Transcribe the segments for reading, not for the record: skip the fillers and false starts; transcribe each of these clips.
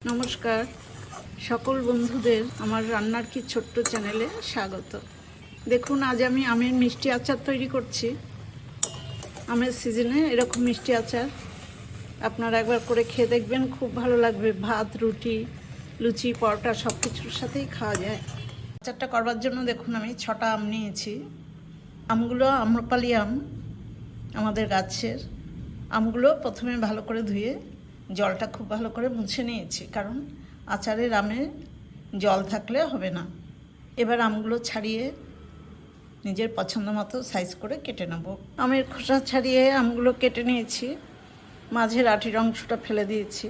নমস্কার সকল বন্ধুদের আমার রান্নার কি ছোট্ট চ্যানেলে স্বাগত। দেখুন আজ আমি আমের মিষ্টি আচার তৈরি করছি। আমের সিজনে এরকম মিষ্টি আচার আপনারা একবার করে খেয়ে দেখবেন, খুব ভালো লাগবে। ভাত, রুটি, লুচি, পরোটা সব কিছুর সাথেই খাওয়া যায়। আচারটা করবার জন্য দেখুন আমি 6টা আম নিয়েছি। আমগুলো আম্রপালি আম, আমাদের গাছের আমগুলো প্রথমে ভালো করে ধুয়ে জলটা খুব ভালো করে মুছে নিয়েছি, কারণ আচারের আমে জল থাকলে হবে না। এবার আমগুলো ছাড়িয়ে নিজের পছন্দ মতো সাইজ করে কেটে নেব। আমের খোসা ছাড়িয়ে আমগুলো কেটে নিয়েছি, মাঝের আটির অংশটা ফেলে দিয়েছি।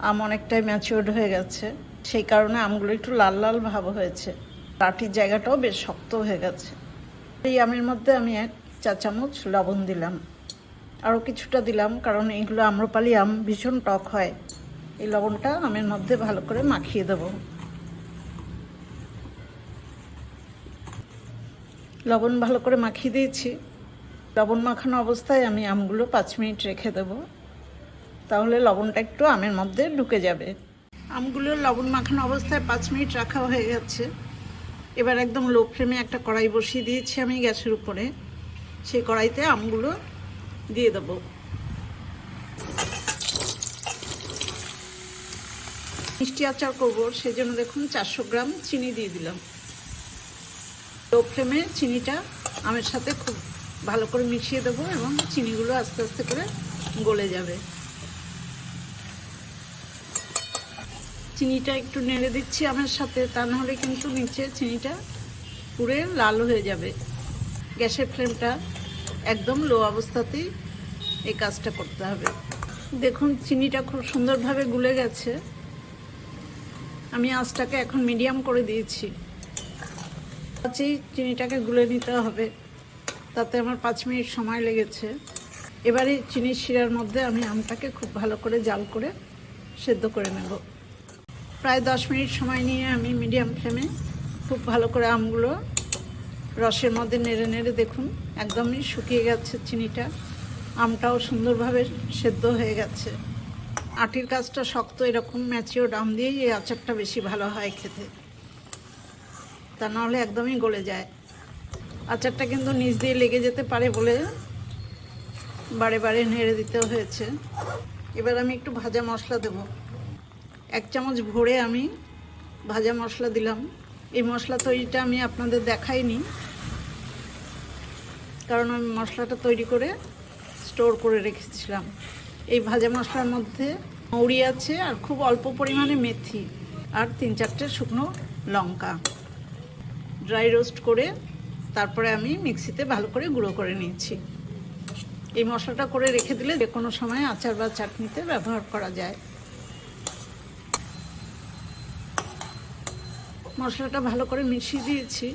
আম অনেকটাই ম্যাচিওর্ড হয়ে গেছে, সেই কারণে আমগুলো একটু লাল লাল ভাব হয়েছে। আটির জায়গাটাও বেশ শক্ত হয়ে গেছে। এই আমের মধ্যে আমি 1 চা চামচ লবণ দিলাম, আরও কিছুটা দিলাম, কারণ এইগুলো আম্রপালি আম ভীষণ টক হয়। এই লবণটা আমের মধ্যে ভালো করে মাখিয়ে দেব। লবণ ভালো করে মাখিয়ে দিয়েছি। লবণ মাখানো অবস্থায় আমি আমগুলো 5 মিনিট রেখে দেব, তাহলে লবণটা একটু আমের মধ্যে ঢুকে যাবে। আমগুলো লবণ মাখানো অবস্থায় 5 মিনিট রাখা হয়ে গেছে। এবার একদম লো ফ্লেমে একটা কড়াই বসিয়ে দিয়েছি আমি গ্যাসের উপরে। সেই কড়াইতে আমগুলো দিয়ে দেবো। মিষ্টি আচার করবো, সেই জন্য দেখুন 400 গ্রাম চিনি দিয়ে দিলাম। লো ফ্লেমে চিনিটা আমের সাথে খুব ভালো করে মিশিয়ে দেবো এবং চিনিগুলো আস্তে আস্তে করে গলে যাবে। চিনিটা একটু নেড়ে দিচ্ছি আমের সাথে, তা নাহলে কিন্তু নিচে চিনিটা পুরে লাল হয়ে যাবে। গ্যাসের ফ্লেমটা একদম লো অবস্থাতেই এই কাজটা করতে হবে। দেখুন চিনিটা খুব সুন্দরভাবে গুলে গেছে। আমি আঁচটাকে এখন মিডিয়াম করে দিয়েছি। চিনিটাকে গুলে নিতে হবে, তাতে আমার 5 মিনিট সময় লেগেছে। এবারে চিনির শিরার মধ্যে আমি আমটাকে খুব ভালো করে জাল করে সেদ্ধ করে নেব। প্রায় 10 মিনিট সময় নিয়ে আমি মিডিয়াম ফ্লেমে খুব ভালো করে আমগুলো রসের মধ্যে নেড়ে নেড়ে দেখুন একদমই শুকিয়ে গেছে চিনিটা। আমটাও সুন্দরভাবে সেদ্ধ হয়ে গেছে। আটির কাজটা শক্ত, এরকম ম্যাচিওর্ড আম দিয়েই এই আচারটা বেশি ভালো হয় খেতে, তা নাহলে একদমই গলে যায়। আচারটা কিন্তু নিচ দিয়ে লেগে যেতে পারে বলে বারে বারে নেড়ে দিতে হয়েছে। এবার আমি একটু ভাজা মশলা দেব। 1 চামচ ভরে আমি ভাজা মশলা দিলাম। এই মশলা তৈরিটা আমি আপনাদের দেখাইনি, কারণ আমি মশলাটা তৈরি করে স্টোর করে রেখেছিলাম। এই ভাজা মশলার মধ্যে মৌরি আছে, আর খুব অল্প পরিমাণে মেথি, আর 3-4টে শুকনো লঙ্কা ড্রাই রোস্ট করে তারপরে আমি মিক্সিতে ভালো করে গুঁড়ো করে নিয়েছি। এই মশলাটা করে রেখে দিলে যে কোনো সময় আচার বা চাটনিতে ব্যবহার করা যায়। মশলাটা ভালো করে মিশিয়ে দিয়েছি।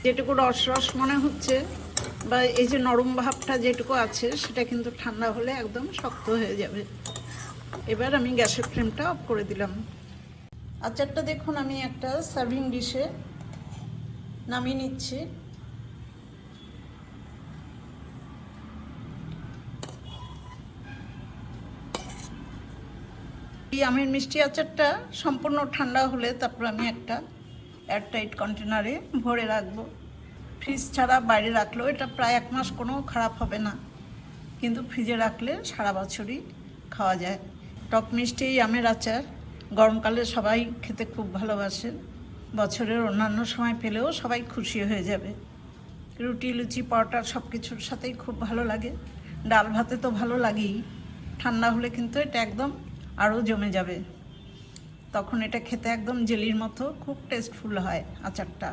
যেটুকু রস রস মনে হচ্ছে বা এই যে নরম ভাবটা যেটুকু আছে, সেটা কিন্তু ঠান্ডা হলে একদম শক্ত হয়ে যাবে। এবার আমি গ্যাসের ফ্লেমটা অফ করে দিলাম। আচারটা দেখুন আমি একটা সার্ভিং ডিশে নামিয়ে নিচ্ছি। এই আমের মিষ্টি আচারটা সম্পূর্ণ ঠান্ডা হলে তারপর আমি একটা এয়ারটাইট কন্টেনারে ভরে রাখবো। ফ্রিজ ছাড়া বাইরে রাখলেও এটা প্রায় 1 মাস কোনো খারাপ হবে না, কিন্তু ফ্রিজে রাখলে সারা বছরই খাওয়া যায়। টক মিষ্টি এই আমের আচার গরমকালে সবাই খেতে খুব ভালোবাসে। বছরের অন্যান্য সময় পেলেও সবাই খুশি হয়ে যাবে। রুটি, লুচি, পরোটা সব কিছুর সাথেই খুব ভালো লাগে। ডাল ভাতে তো ভালো লাগেই। ঠান্ডা হলে কিন্তু এটা একদম আরও জমে যাবে। তখন এটা খেতে একদম জেলির মতো খুব টেস্টফুল হয় আচারটা।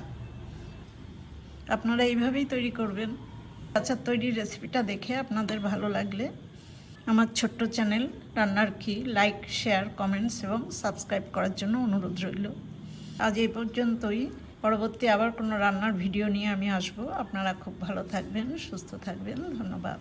আপনারা এইভাবেই তৈরি করবেন। আচার তৈরির রেসিপিটা দেখে আপনাদের ভালো লাগলে আমার ছোট্ট চ্যানেল রান্নার কি লাইক, শেয়ার, কমেন্টস এবং সাবস্ক্রাইব করার জন্য অনুরোধ রইল। আজ এই পর্যন্তই। পরবর্তী আবার কোনো রান্নার ভিডিও নিয়ে আমি আসবো। আপনারা খুব ভালো থাকবেন, সুস্থ থাকবেন। ধন্যবাদ।